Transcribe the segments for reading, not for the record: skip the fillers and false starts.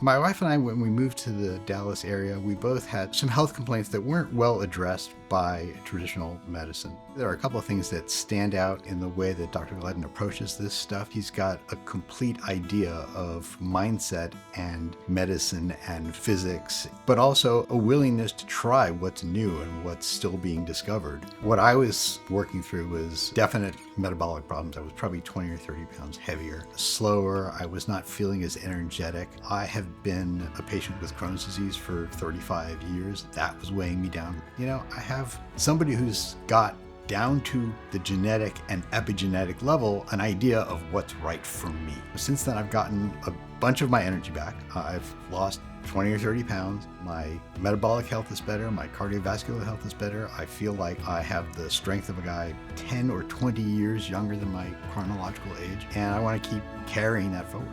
My wife and I, when we moved to the Dallas area, we both had some health complaints that weren't well addressed by traditional medicine. There are a couple of things that stand out in the way that Dr. Gladden approaches this stuff. He's got a complete idea of mindset and medicine and physics, but also a willingness to try what's new and what's still being discovered. What I was working through was definite metabolic problems. I was probably 20 or 30 pounds heavier, slower. I was not feeling as energetic. I have been a patient with Crohn's disease for 35 years. That was weighing me down. I have somebody who's got down to the genetic and epigenetic level an idea of what's right for me. Since then, I've gotten a bunch of my energy back. I've lost 20 or 30 pounds. My metabolic health is better. My cardiovascular health is better. I feel like I have the strength of a guy 10 or 20 years younger than my chronological age, and I want to keep carrying that forward.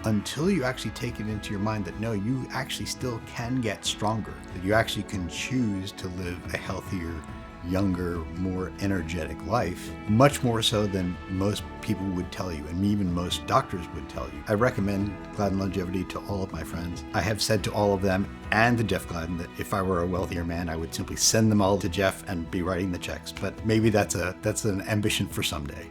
Until you actually take it into your mind that no, you actually still can get stronger, that you actually can choose to live a healthier, younger, more energetic life, much more so than most people would tell you, and even most doctors would tell you. I recommend Gladden Longevity to all of my friends. I have said to all of them and to Jeff Gladden that if I were a wealthier man, I would simply send them all to Jeff and be writing the checks. But maybe that's an ambition for someday.